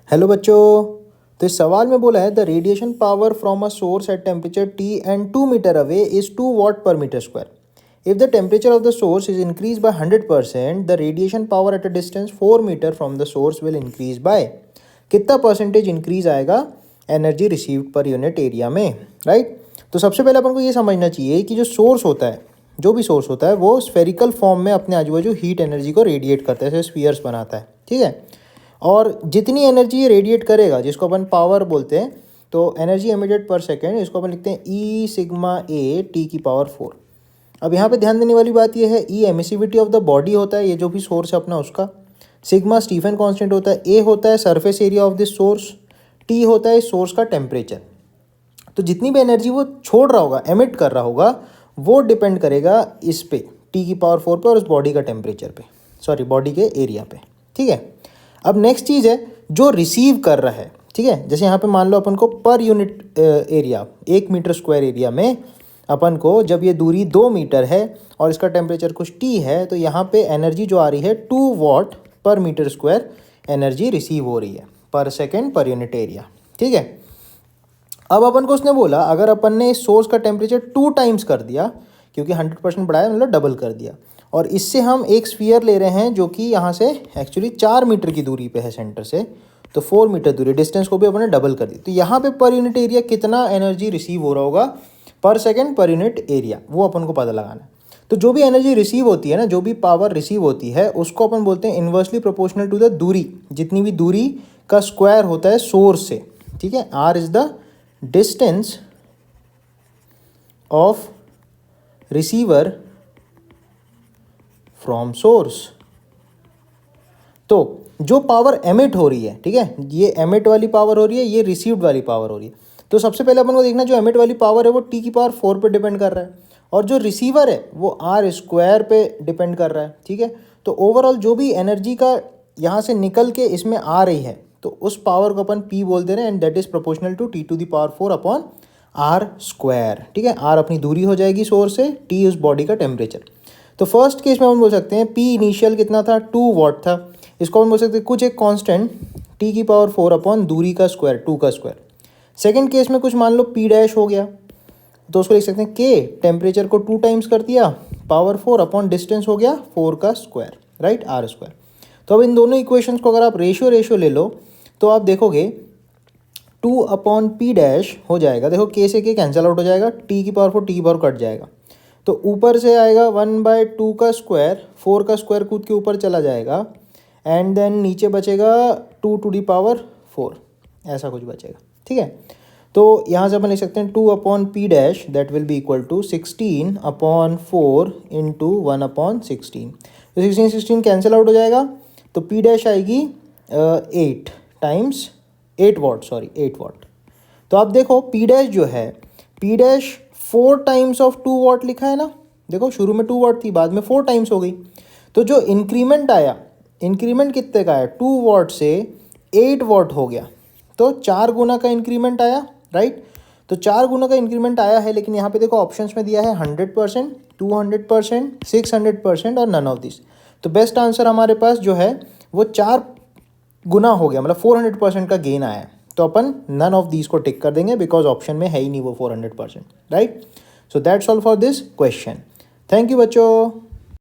Hello बच्चों। तो इस सवाल में बोला है the radiation power from a source at temperature T and 2 metre away is 2 watt per metre square. If the temperature of the source is increase by 100%, the radiation power at a distance 4 metre from the source will increase by कितना percentage increase आएगा energy received per unit area में, right. तो सबसे पहले अपन को ये समझना चाहिए कि जो सोर्स होता है, जो भी सोर्स होता है वो स्फेरिकल फॉर्म में अपने आजू बाजू हीट एनर्जी को रेडिएट करता है, जैसे स्फीयर्स बनाता है, ठीक है। और जितनी एनर्जी ये रेडिएट करेगा, जिसको अपन पावर बोलते हैं, तो एनर्जी एमिटेड पर सेकेंड, इसको अपन लिखते हैं ई सिग्मा ए टी की पावर 4। अब यहाँ पे ध्यान देने वाली बात ये है, ई एमिसिविटी ऑफ द बॉडी होता है, ये जो भी सोर्स है अपना उसका। सिग्मा स्टीफन कांस्टेंट होता है, ए होता है surface area of this source, T होता है इस सोर्स का टेम्परेचर। तो जितनी भी एनर्जी वो छोड़ रहा होगा, एमिट कर रहा होगा, वो डिपेंड करेगा इस पे, टी की पावर 4 पे और उस बॉडी का टेम्परेचर पे, सॉरी बॉडी के एरिया पे, ठीक है। अब नेक्स्ट चीज़ है जो रिसीव कर रहा है, ठीक है। जैसे यहाँ पे मान लो अपन को per unit area, 1 metre square area में अपन को जब ये दूरी 2 मीटर है और इसका टेम्परेचर कुछ टी है, तो यहाँ पे एनर्जी जो आ रही है 2 watt per metre square energy receive हो रही है पर सेकेंड पर यूनिट एरिया, ठीक है। अब अपन को उसने बोला अगर अपन ने इस सोर्स का टेम्परेचर 2 टाइम्स कर दिया, क्योंकि 100% बढ़ाया मतलब डबल कर दिया, और इससे हम एक स्फीयर ले रहे हैं जो कि यहाँ से एक्चुअली 4 मीटर की दूरी पे है सेंटर से, तो 4 मीटर दूरी, डिस्टेंस को भी अपन ने डबल कर दी। तो यहाँ पे पर यूनिट एरिया कितना एनर्जी रिसीव हो रहा होगा पर सेकेंड पर यूनिट एरिया, वो अपन को पता लगाना है। तो जो भी एनर्जी रिसीव होती है ना, जो भी पावर रिसीव होती है, उसको अपन बोलते हैं इन्वर्सली प्रोपोर्शनल टू द दूरी, जितनी भी दूरी का स्क्वायर होता है सोर्स से, ठीक है। R is the distance of receiver from source. तो जो पावर एमिट हो रही है, ठीक है, ये एमिट वाली पावर हो रही है, ये रिसीव्ड वाली पावर हो रही है। तो सबसे पहले अपन को देखना जो एमिट वाली पावर है वो टी की पावर 4 पे डिपेंड कर रहा है, और जो रिसीवर है वो आर स्क्वायर पे डिपेंड कर रहा है, ठीक है। तो ओवरऑल जो भी एनर्जी का यहाँ से निकल के इसमें आ रही है, तो उस पावर को अपन पी बोल दे रहे हैं, and that is proportional to T to the power 4 upon R square, ठीक है। आर अपनी दूरी हो जाएगी सोर्स से, टी उस बॉडी का टेम्परेचर। तो फर्स्ट केस में हम बोल सकते हैं पी इनिशियल कितना था, 2 वाट था, इसको हम बोल सकते हैं कुछ एक कांस्टेंट टी की पावर 4 अपॉन दूरी का स्क्वायर, 2 का स्क्वायर। सेकंड केस में कुछ मान लो पी डैश हो गया, तो उसको लिख सकते हैं के, टेम्परेचर को 2 टाइम्स कर दिया, पावर 4 अपॉन डिस्टेंस हो गया 4 का स्क्वायर, राइट, आर स्क्वायर। तो अब इन दोनों इक्वेशंस को अगर आप रेशियो ले लो, तो आप देखोगे 2 अपॉन पी डैश हो जाएगा, देखो के से के कैंसिल आउट हो जाएगा, टी की पावर 4 टी की पावर कट जाएगा, तो ऊपर से आएगा 1/2 का स्क्वायर, 4 का स्क्वायर कूद के ऊपर चला जाएगा, एंड देन नीचे बचेगा 2 टू दी पावर 4, ऐसा कुछ बचेगा, ठीक है। तो यहाँ से अपन लिख सकते हैं 2 upon P dash that will be equal to 16 upon 4 into 1 upon 16। तो 16 कैंसिल आउट हो जाएगा, तो पी डैश आएगी 8 टाइम्स 8 वाट, सॉरी 8 वाट। तो आप देखो पी डैश जो है, पी डैश 4 टाइम्स ऑफ 2 वाट लिखा है ना, देखो शुरू में 2 वाट थी, बाद में 4 टाइम्स हो गई। तो जो इंक्रीमेंट आया, इंक्रीमेंट कितने का है, 2 वाट से 8 वाट हो गया, तो 4 गुना का इंक्रीमेंट आया, राइट। तो 4 गुना का इंक्रीमेंट आया है, लेकिन यहाँ पे देखो ऑप्शंस में दिया है 100%, 200%, 600% और नन ऑफ दिस। तो बेस्ट आंसर हमारे पास जो है वो 4 गुना हो गया, मतलब 400% का गेन आया है। तो अपन नन ऑफ दीज को टिक कर देंगे, बिकॉज ऑप्शन में है ही नहीं वो 400%, right. So that's all for this question. Thank you बच्चों।